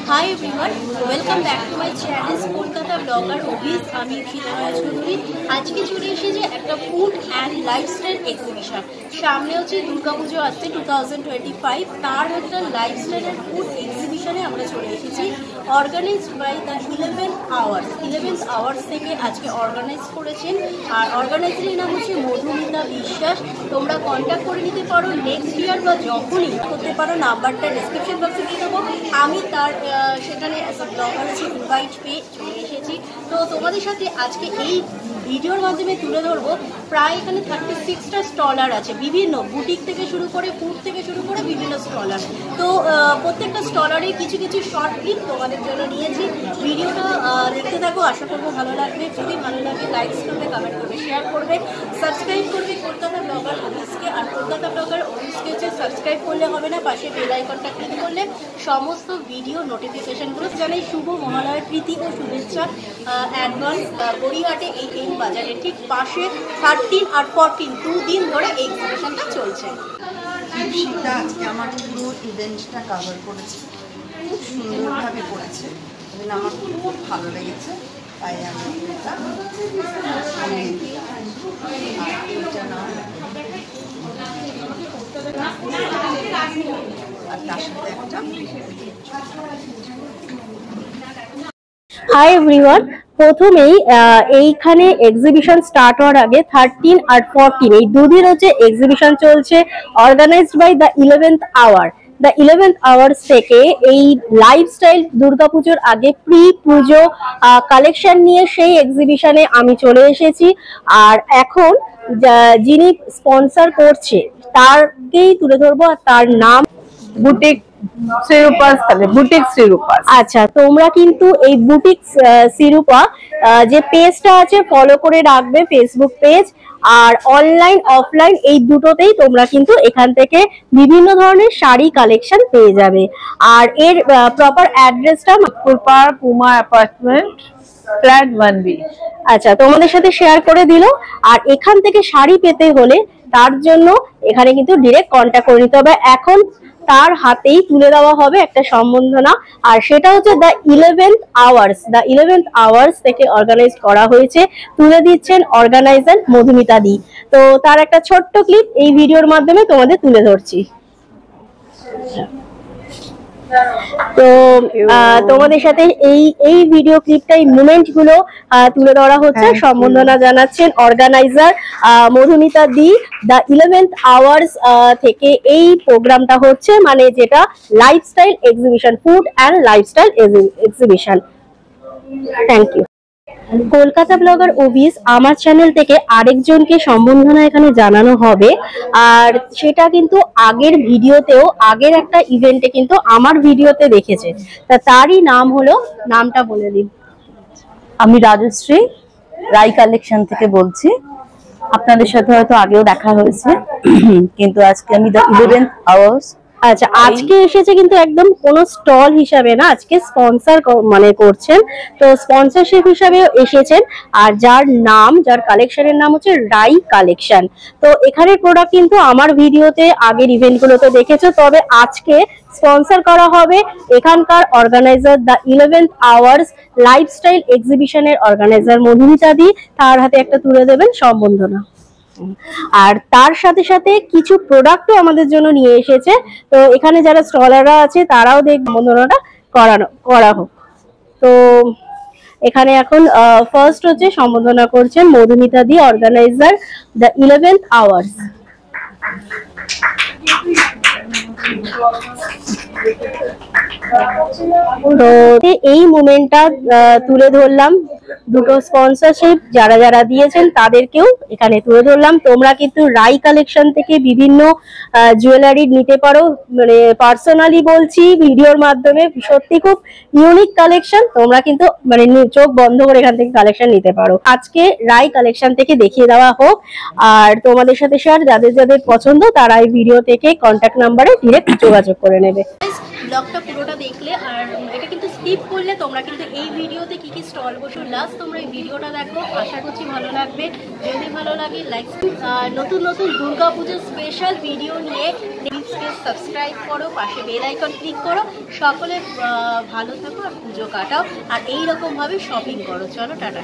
High everyone, welcome back to my channel Kolkata blogger অভিস। আমি ফিদারা চৌধুরী। আজকে চলে এসেছে একটা ফুড অ্যান্ড লাইফস্টাইল এক্সিবিশন। সামনে হচ্ছে দুর্গাপুজো আসছে 2025, তার একটা লাইফস্টাইল অ্যান্ড ফুড এক্সিবিশনে আমরা চলে এসেছি। Organised by the 11th hours থেকে আজকে অর্গানাইজ করেছেন। আর অর্গানাইজারের নাম হচ্ছে মধুমিতা বিশ্বাস। তোমরা কন্ট্যাক্ট করে নিতে পারো নেক্সট ইয়ার বা যখনই করতে পারো, নাম্বারটা ডিসক্রিপশন বক্সে দিয়ে দেবো। আমি তার সেখানে অ্যাজ আ ব্লগার হচ্ছে ইনভাইট পেয়ে চলে এসেছি। তো তোমাদের সাথে আজকে এই ভিডিওর মাধ্যমে তুলে ধরবো প্রায় এখানে 36টা স্টলার আছে, বিভিন্ন বুটিক থেকে শুরু করে ফুড থেকে শুরু করে বিভিন্ন স্টলার। তো প্রত্যেকটা স্টলারে কিছু কিছু শর্ট ক্লিপ তোমাদের জন্য নিয়েছি। ভিডিওটা দেখতে থাকো, আশা করবো ভালো লাগবে। যদি ভালো লাগে লাইকস করবে, কমেন্ট করবে, শেয়ার করবে, সাবস্ক্রাইব করবে কলকাতা ব্লগার অফিসকে। আর কলকাতা ব্লগার অফিসকে হচ্ছে সাবস্ক্রাইব করলে হবে না, পাশে বেল আইকনটা ক্লিক করলে সমস্ত ভিডিও নোটিফিকেশনগুলো জানাই। শুভ মহালয়ার প্রীতি ও শুভেচ্ছা অ্যাডভান্স। গড়িয়াহাটে এই বাজারে ঠিক পাশে 13 আর 14 দুদিন ধরে এই এক্সিবিশনটা চলছে। দীপশিখা আজকে আমার পুরো ইভেন্টটা কভার করেছে, খুব সুন্দরভাবে করেছে, আমার খুব ভালো লেগেছে। তাই আমি এটা আর তার সাথে একটা হাই এভরিওয়ান, প্রথমেই এইখানে এক্সিবিশন স্টার্ট হওয়ার আগে 13 আর 14 এই দুদিন হচ্ছে এক্সিবিশন চলছে, organised by the 11th hour. The 11th hours থেকে এই লাইফস্টাইল দুর্গাপুজোর আগে প্রি পুজো কালেকশন নিয়ে সেই এক্সিবিশনে আমি চলে এসেছি। আর এখন যিনি স্পন্সর করছে তারকেই তুলে ধরবো, আর তার নাম বুটিক শ্রীরূপাস। বুটিক শ্রীরূপাস। আচ্ছা, তোমরা কিন্তু এই বুটিক শ্রীরূপা যে পেজটা আছে ফলো করে রাখবে, ফেসবুক পেজ। আর অনলাইন অফলাইন এই দুটোতেই তোমরা কিন্তু এখান থেকে বিভিন্ন ধরনের শাড়ি কালেকশন পেয়ে যাবে। আর এর প্রপার অ্যাড্রেসটা পুমা অ্যাপার্টমেন্ট, ফ্ল্যাট 1B। আচ্ছা, তোমাদের সাথে শেয়ার করে দিল। আর এখান থেকে শাড়ি পেতে হলে তার জন্য এখানে কিন্তু ডিরেক্ট কন্ট্যাক্ট করে নিতে হবে। এখন তার হাতেই তুলে দেওয়া হবে একটা সম্বর্ধনা, আর সেটা হচ্ছে দ্য 11th আওয়ার্স থেকে অর্গানাইজ করা হয়েছে। তুলে দিচ্ছেন অর্গানাইজার মধুমিতা দি। তো তার একটা ছোট্ট ক্লিপ এই ভিডিওর মাধ্যমে তোমাদের তুলে ধরছি। তো তোমাদের সাথে এই ভিডিও ক্লিপটাই মুভমেন্ট গুলো তুলে ধরা হচ্ছে। সম্বর্ধনা জানাচ্ছেন অর্গানাইজার মধুমিতা দি। দ্য 11th আওয়ার্স থেকে এই প্রোগ্রামটা হচ্ছে, মানে যেটা lifestyle exhibition, food and lifestyle exhibition. Thank you. Kolkata blogger office আমার চ্যানেল থেকে আরেকজনকে সম্বর্ধনা এখানে জানানো হবে। আর সেটা কিন্তু আগের ভিডিওতেও, আগের একটা ইভেন্টে কিন্তু আমার ভিডিওতে দেখেছে। তারই নাম হলো, নামটা বলে দিন। আমি রাজশ্রী রাই কালেকশন থেকে বলছি। আপনাদের সাথে হয়তো আগেও দেখা হয়েছে, কিন্তু আজকে আমি দ্য 11th আওয়ার্স। আচ্ছা, আজকে এসেছে কিন্তু একদম কোনো স্টল হিসাবে না, আজকে স্পন্সর মানে করছেন। তো স্পন্সরশিপ হিসাবে এসেছেন। আর যার কালেকশনের নাম হচ্ছে রাই কালেকশন। তো এখানের প্রোডাক্ট কিন্তু আমার ভিডিওতে আগের ইভেন্টগুলোতে দেখেছো, তবে আজকে স্পন্সর করা হবে এখানকার organiser the 11th hours lifestyle এক্সিবিশনের অর্গানাইজার মধুমিতা দি। তার হাতে একটা তুলে দেবেন সম্বর্ধনা। আর তার সাথে সাথে কিছু প্রোডাক্টও আমাদের জন্য নিয়ে এসেছে। তো এখানে যারা স্টলাররা আছে তারাও সম্বর্ধনাটা করা হোক। তো এখানে এখন ফার্স্ট হচ্ছে সম্বোধনা করছেন মধুমিতা দি, অর্গানাইজার দ্য 11th আওয়ার্স। তো এই মোমেন্টটা তুলে ধরলাম। দুটো স্পন্সরশিপ যারা দিয়েছেন তাদেরকেও এখানে তুলে ধরলাম। তোমরা কিন্তু রাই কালেকশন থেকে বিভিন্ন জুয়েলারি নিতে পারো, মানে পার্সোনালি বলছি ভিডিওর মাধ্যমে, সত্যি খুব ইউনিক কালেকশন। তোমরা কিন্তু মানে চোখ বন্ধ করে এখান থেকে কালেকশন নিতে পারো। আজকে রাই কালেকশন থেকে দেখিয়ে দেওয়া হোক। আর তোমাদের সাথে শেয়ার, যাদের পছন্দ তারা এই ভিডিও থেকে কন্ট্যাক্ট নাম্বারে ডিরেক্ট যোগাযোগ করে নেবে। ব্লগটা পুরোটা দেখলে, আর এটা কিন্তু স্কিপ করলে তোমরা কিন্তু এই ভিডিওতে কি কি স্টল বসো লাস্ট তোমরা এই ভিডিওটা দেখো, আশা করছি ভালো লাগবে। যদি ভালো লাগে লাইক। নতুন দুর্গাপুজোর স্পেশাল ভিডিও নিয়ে টিপসকে সাবস্ক্রাইব করো, পাশে বেল আইকন ক্লিক করো। সকলে ভালো থাকো আর পুজো কাটাও আর এইরকমভাবে শপিং করো। চলো টাটা।